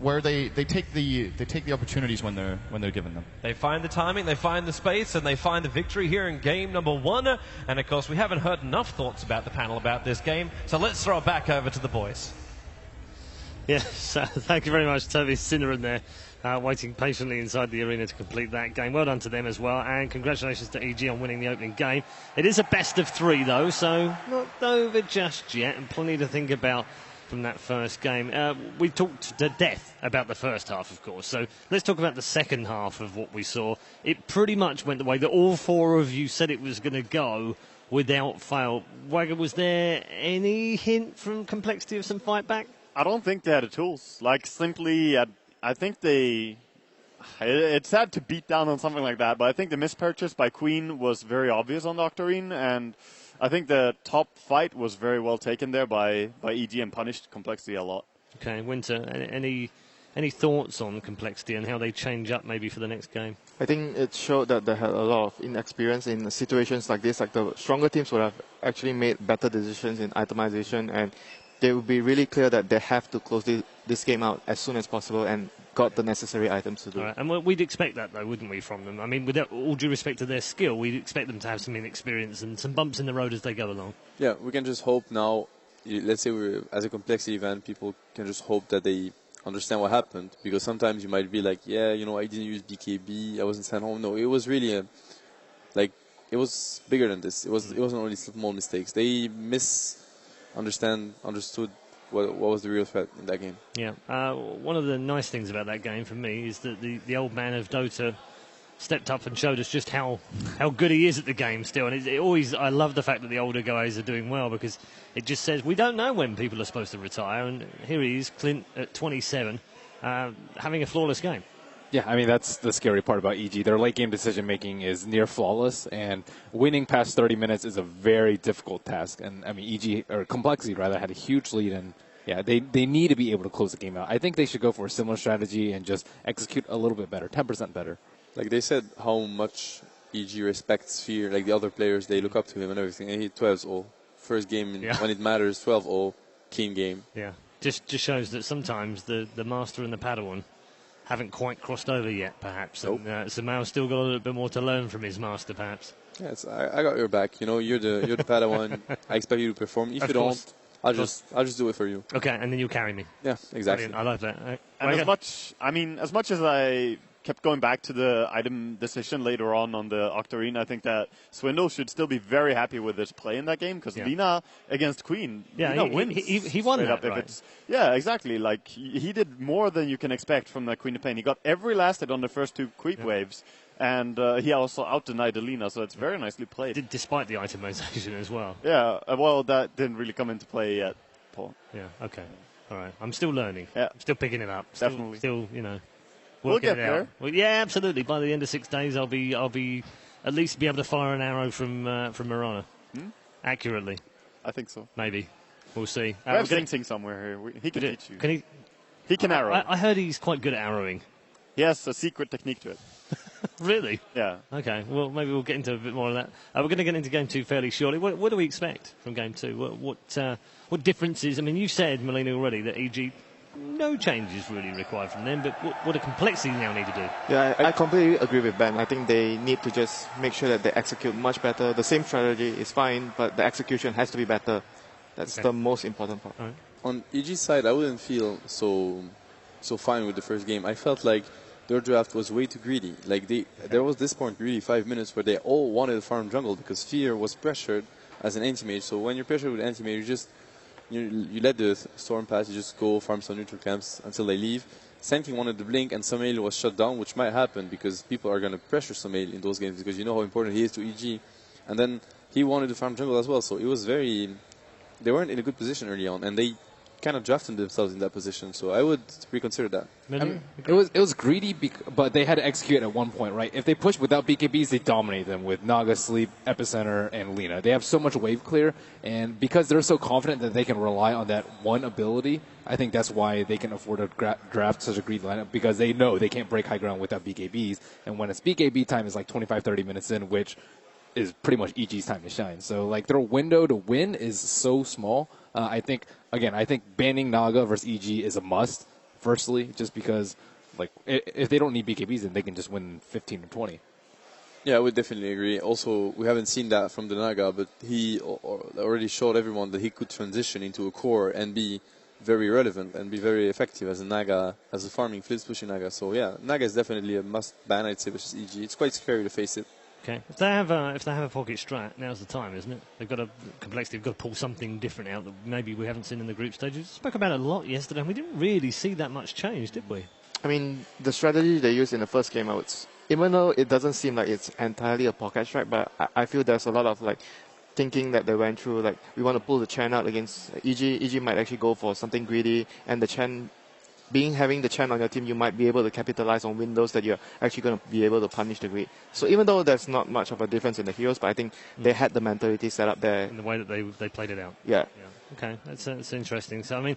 where they take the opportunities when they're given them. They find the timing, they find the space, and they find the victory here in game number 1. And of course, we haven't heard enough thoughts about the panel about this game, so let's throw it back over to the boys. Yes, thank you very much, Toby Sinneran there, waiting patiently inside the arena to complete that game. Well done to them as well, and congratulations to EG on winning the opening game. It is a best of 3 though, so not over just yet, and plenty to think about from that first game. We talked to death about the first half, of course, so let's talk about the second half of what we saw. It pretty much went the way that all 4 of you said it was going to go without fail. Wagger, was there any hint from Complexity of some fight back? I don't think they had the tools. Like, simply, I think it's sad to beat down on something like that, but I think the mispurchase by Queen was very obvious on the Octarine, and I think the top fight was very well taken there by EG and punished Complexity a lot. Okay, Winter, any thoughts on Complexity and how they change up maybe for the next game? I think it showed that they had a lot of inexperience in situations like this. Like, the stronger teams would have actually made better decisions in itemization, and they will be really clear that they have to close this game out as soon as possible and got the necessary items to do. Right. And we'd expect that, though, wouldn't we, from them? I mean, with all due respect to their skill, we'd expect them to have some inexperience and some bumps in the road as they go along. Yeah, we can just hope now, let's say as a Complexity event, people can just hope that they understand what happened, because sometimes you might be like, yeah, I didn't use BKB, I wasn't sent home. No, it was really it was bigger than this. It wasn't only small mistakes. They understood what was the real threat in that game. Yeah. One of the nice things about that game for me is that the old man of Dota stepped up and showed us just how good he is at the game still. And I love the fact that the older guys are doing well, because it just says we don't know when people are supposed to retire. And here he is, Clint, at 27, having a flawless game. Yeah, I mean, that's the scary part about EG. Their late-game decision-making is near flawless, and winning past 30 minutes is a very difficult task. And, I mean, EG, or Complexity, rather, had a huge lead, and, yeah, they need to be able to close the game out. I think they should go for a similar strategy and just execute a little bit better, 10% better. Like they said, how much EG respects Fear, like the other players, they look up to him and everything. And he 12-0. First game, when it matters, 12-0, clean game. Yeah, just shows that sometimes the Master and the Padawan haven't quite crossed over yet, perhaps. Nope. And Samao's still got a little bit more to learn from his master, perhaps. Yes, I got your back. You're the Padawan. I expect you to perform. If you don't, I'll just do it for you. Okay, and then you'll carry me. Yeah, exactly. Brilliant. I love that. And as much as I kept going back to the item decision later on the Octarine, I think that Swindle should still be very happy with his play in that game, because Lina against Queen, Lina wins. He won that, right? Yeah, exactly. Like, he did more than you can expect from the Queen of Pain. He got every last hit on the first 2 creep waves, and he also out-denied the Lina, so it's very nicely played. Despite the itemization as well. Yeah, well, that didn't really come into play yet, Paul. Yeah, okay. All right. I'm still learning. Yeah. I'm still picking it up. Definitely. Still, We'll get there. Well, yeah, absolutely. By the end of 6 days, I'll be at least be able to fire an arrow from Mirana accurately. I think so. Maybe. We'll see. We have Sing somewhere here. He can teach you. Can he? He can arrow. I heard he's quite good at arrowing. He has a secret technique to it. Really? Yeah. Okay. Well, maybe we'll get into a bit more of that. We're going to get into Game 2 fairly shortly. What do we expect from Game 2? What differences? I mean, you said, Melina, already that EG, no changes really required from them, but what do Complexity now need to do? Yeah, I completely agree with Ben. I think they need to just make sure that they execute much better. The same strategy is fine, but the execution has to be better. That's the most important part. Right. On EG's side, I wouldn't feel so fine with the first game. I felt like their draft was way too greedy. Like there was this point, really 5 minutes, where they all wanted to farm jungle because Fear was pressured as an anti-mage. So when you're pressured with anti-mage, you let the storm pass, you just go farm some neutral camps until they leave. Senking wanted to blink, and Samael was shut down, which might happen because people are going to pressure Samael in those games because you know how important he is to EG. And then he wanted to farm jungle as well, so it was they weren't in a good position early on, and they kind of drafted themselves in that position, so I would reconsider that. I mean, it was greedy, but they had to execute at one point, right? If they pushed without BKBs, they dominate them with Naga, Sleep, Epicenter, and Lina. They have so much wave clear, and because they're so confident that they can rely on that one ability, I think that's why they can afford to draft such a greedy lineup, because they know they can't break high ground without BKBs, and when it's BKB time, it's like 25-30 minutes in, which is pretty much EG's time to shine. So, like, their window to win is so small. I think banning Naga versus EG is a must. firstly, just because like if they don't need BKBs, then they can just win 15 or 20. Yeah, I would definitely agree. Also, we haven't seen that from the Naga, but he already showed everyone that he could transition into a core and be very relevant and be very effective as a Naga, as a farming Flitz pushing Naga. So yeah, Naga is definitely a must ban, I'd say, versus EG. It's quite scary to face it. Okay, if they have a pocket strat, now's the time, isn't it? They've got a complexity. They've got to pull something different out that maybe we haven't seen in the group stages. We spoke about it a lot yesterday, and we didn't really see that much change, did we? I mean, the strategy they used in the first game, even though it doesn't seem like it's entirely a pocket strike, but I feel there's a lot of like thinking that they went through. Like, we want to pull the Chen out against EG. EG might actually go for something greedy, and the Chen, having the Chen on your team, you might be able to capitalize on windows that you're actually going to be able to punish the greed. So even though there's not much of a difference in the heroes, but I think they had the mentality set up there. In the way that they played it out. Yeah. Okay, that's interesting. So, I mean,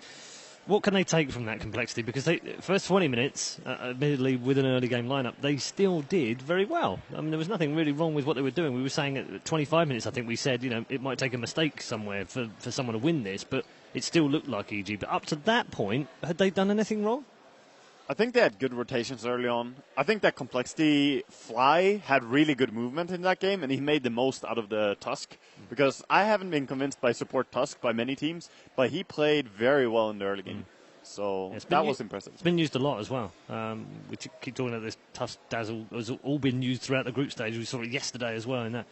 what can they take from that complexity? Because they first 20 minutes, admittedly with an early game lineup, they still did very well. I mean, there was nothing really wrong with what they were doing. We were saying at 25 minutes, I think we said, it might take a mistake somewhere for someone to win this, but it still looked like EG. But up to that point, had they done anything wrong? I think they had good rotations early on. I think that Complexity Fly had really good movement in that game, and he made the most out of the Tusk. Because I haven't been convinced by support Tusk by many teams, but he played very well in the early game. So that was impressive. It's been used a lot as well. We keep talking about this Tusk Dazzle. It's all been used throughout the group stage. We saw it yesterday as well in that.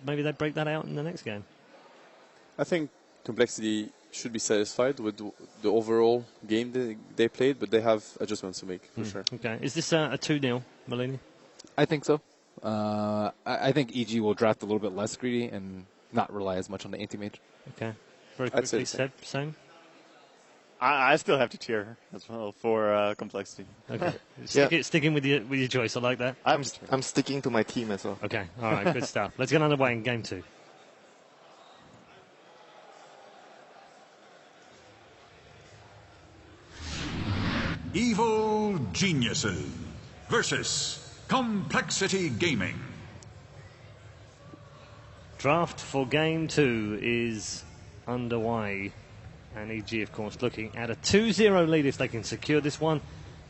Maybe they break that out in the next game. I think Complexity should be satisfied with the overall game they played, but they have adjustments to make, for sure. Okay. Is this a 2-0, Malini? I think so. I think EG will draft a little bit less greedy and not rely as much on the anti-mage. Okay. Very quickly, Seb, same? I still have to cheer as well for Complexity. Okay. Sticking with your choice. I like that. I'm sticking to my team as well. Okay. All right. Good stuff. Let's get underway in game 2. Evil Geniuses versus Complexity Gaming. Draft for game 2 is underway. And EG, of course, looking at a 2-0 lead if they can secure this one.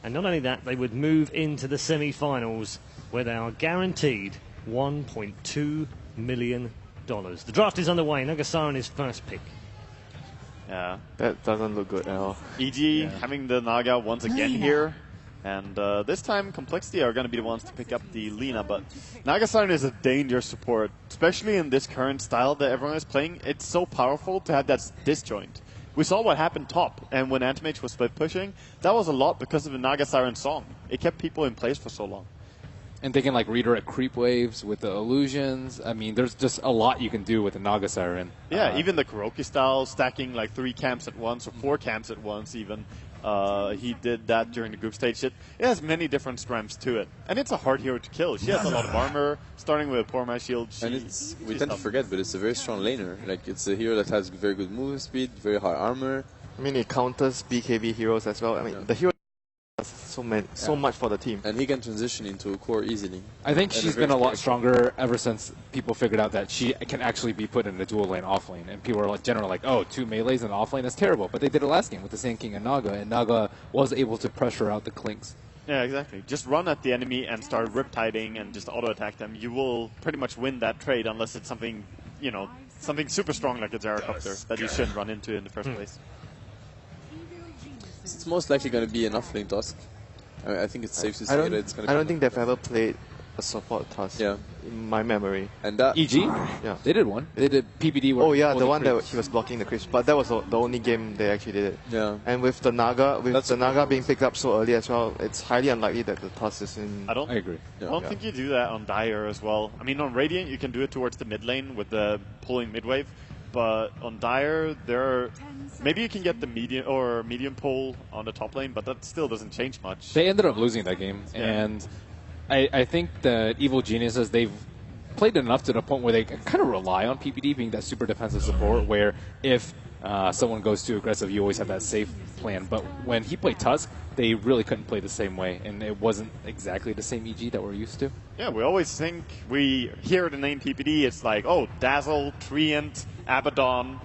And not only that, they would move into the semi-finals where they are guaranteed $1.2 million. The draft is underway. Nagasaran is first pick. Yeah. That doesn't look good at all. EG having the Naga once again here. And this time, Complexity are going to be the ones to pick up the Lina. But Nagasaran is a dangerous support, especially in this current style that everyone is playing. It's so powerful to have that disjoint. We saw what happened top, and when Antimage was split pushing, that was a lot because of the Nagasaran song. It kept people in place for so long. And they can like redirect creep waves with the illusions. I mean, there's just a lot you can do with the Naga Siren. Yeah, even the Kuroki style, stacking like 3 camps at once or 4 camps at once even. He did that during the group stage. It has many different strengths to it. And it's a hard hero to kill. She has a lot of armor, starting with a poor my shield. We tend to forget, but it's a very strong laner. Like, it's a hero that has very good movement speed, very high armor. I mean, it counters BKB heroes as well. I mean, the hero so much for the team. And he can transition into a core easily. I think she's been a lot stronger ever since people figured out that she can actually be put in a dual lane off lane. And people are like, generally like, oh, 2 melees in off lane, that's terrible. But they did it last game with the Sand King and Naga, and Naga was able to pressure out the Clinks. Yeah, exactly. Just run at the enemy and start riptiding and just auto-attack them. You will pretty much win that trade unless it's something, something super strong like a Zeracopter that you shouldn't run into in the first place. It's most likely going to be an off-lane Tusk. I think it's safe to say that it's going to be. I don't think they've ever played a support Tusk in my memory. And that EG? Yeah. They did one. They did PPD. Oh yeah, the one that he was blocking the creeps. But that was the only game they actually did it. Yeah. And with the Naga, being picked up so early as well, it's highly unlikely that the Tusk is in. I agree. I don't think you do that on Dire as well. I mean, on Radiant you can do it towards the mid lane with the pulling mid wave. But on Dire, maybe you can get the medium pull on the top lane, but that still doesn't change much. They ended up losing that game, and I think the Evil Geniuses, they've played enough to the point where they kind of rely on PPD being that super defensive support, where if someone goes too aggressive, you always have that safe plan. But when he played Tusk, they really couldn't play the same way, and it wasn't exactly the same EG that we're used to. Yeah, we always think we hear the name PPD, it's like, oh, Dazzle, Treant, Abaddon,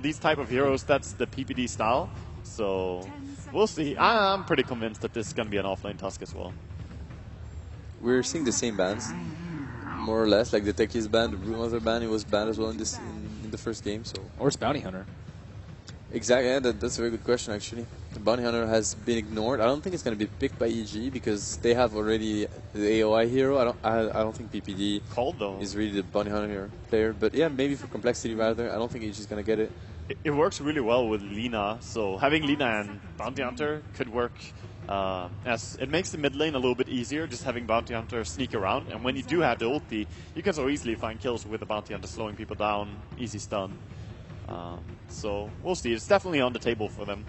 these type of heroes, that's the PPD style. So we'll see. I'm pretty convinced that this is going to be an offlane Tusk as well. We're seeing the same bans, more or less. Like the Techies ban, the Brewmaster ban, it was banned as well in this in the first game. So Or it's Bounty Hunter. exactly, yeah, that's a very good question actually. The Bounty Hunter has been ignored. I don't think it's going to be picked by EG because they have already the AOI hero. I don't think PPD Cold though. is really the Bounty Hunter player. But yeah, maybe for complexity rather. I don't think EG is going to get it. It works really well with Lina, so having Lina and Bounty Hunter could work as it makes the mid lane a little bit easier, just having Bounty Hunter sneak around, and when you do have the ulti, you can so easily find kills with the Bounty Hunter slowing people down, easy stun. So we'll see, it's definitely on the table for them,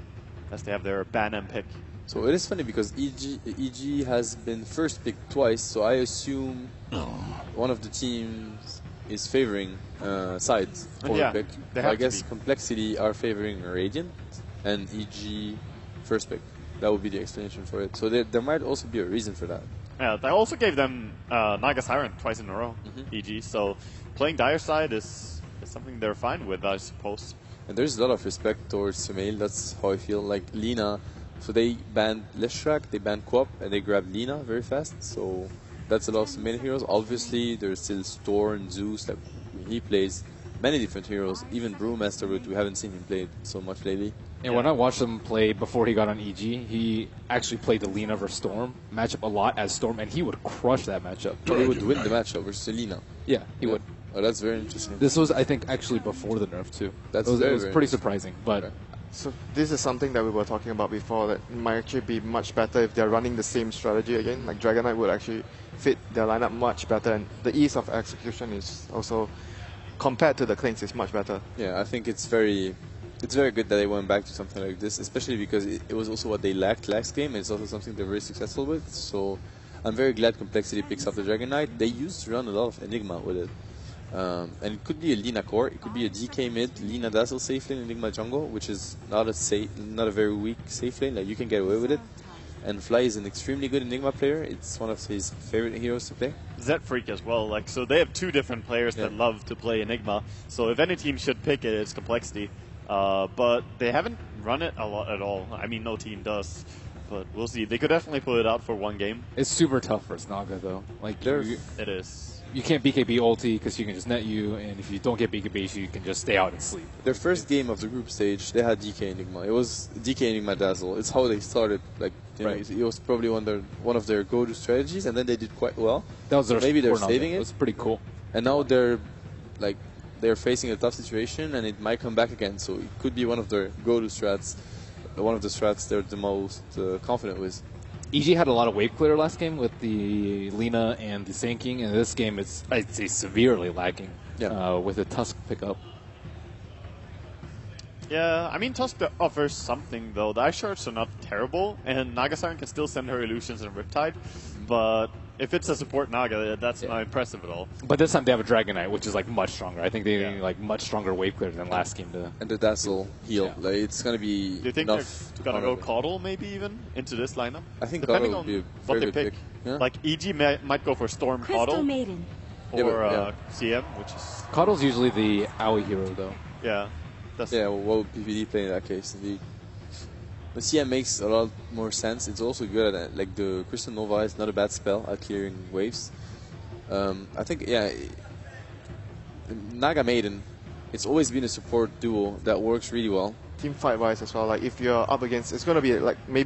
as they have their ban and pick. So it is funny because EG has been first picked twice, so I assume one of the teams is favoring sides for yeah, pick. they So I have to guess be. Complexity are favoring Radiant and EG first pick. That would be the explanation for it. So there might also be a reason for that. Yeah, they also gave them Naga Siren twice in a row, EG, so playing Dire side is something they're fine with, I suppose. And there's a lot of respect towards Sumail. That's how I feel. Like Lina, so they banned Leshrak, they banned Quap, and they grabbed Lina very fast. So that's a lot of Sumail heroes. Obviously, there's still Storm and Zeus. Like he plays many different heroes. Even Brewmaster, but we haven't seen him play so much lately. And when I watched him play before he got on EG, he actually played the Lina versus Storm matchup a lot as Storm, and he would crush that matchup. So he would win the matchup versus Lina. Yeah, he would. Oh, that's very interesting. This was, I think, actually before the nerf too. That's it was, very, it was very pretty interesting. surprising, but So this is something that we were talking about before, that it might actually be much better if they're running the same strategy again. Like Dragon Knight would actually fit their lineup much better, and the ease of execution is also, compared to the Klings, is much better. Yeah, I think it's very good that they went back to something like this, especially because it was also what they lacked last game, and it's also something they're very successful with. So I'm very glad Complexity picks up the Dragon Knight. They used to run a lot of Enigma with it. And it could be a Lina core, it could be a DK mid, Lina Dazzle safe lane, Enigma jungle, which is not a very weak safe lane. Like you can get away with it. And Fly is an extremely good Enigma player. It's one of his favorite heroes to play. Zed Freak as well. Like, so they have two different players that love to play Enigma. So if any team should pick it, it's Complexity. But they haven't run it a lot at all. I mean, no team does. But we'll see. They could definitely pull it out for one game. it's super tough for Naga though. Like It is. you can't BKB ulti because you can just net you, and if you don't get BKB, you can just stay out and sleep. Their first game of the group stage, they had DK Enigma. It was DK Enigma Dazzle. It's how they started. Like, you know, Right. it was probably one of their go-to strategies, and then they did quite well. That was their Maybe they're core Naga. saving It it. was pretty cool. And now they're facing a tough situation, and it might come back again. So it could be one of their go-to strats, one of the strats they're the most confident with. EG had a lot of wave clear last game with the Lina and the Sand King, and this game it's I'd say severely lacking with the Tusk pickup. Yeah, I mean, Tusk offers something, though. The ice shards are not terrible, and Nagasaran can still send her illusions and Riptide, but if it's a support Naga, that's not impressive at all. But this time they have a Dragon Knight, which is like much stronger. I think they like much stronger wave clear than last game. And the Dazzle heal, Yeah. like it's gonna be Do you think enough. they're going to go Caudle, maybe even, into this lineup? I think Depending Caudle on would be a what very they good pick. pick. Yeah. Like, EG might go for Storm Crystal Caudle Maiden. Yeah, or but, CM, which is, Caudle's usually the AoE hero though. yeah. That's Yeah, well, what would PPD play in that case? Indeed. The CM makes a lot more sense. It's also good at like the Crystal Nova is not a bad spell at clearing waves. I think Naga Maiden. It's always been a support duo that works really well. Team fight wise as well, like if you're up against, it's going to be like maybe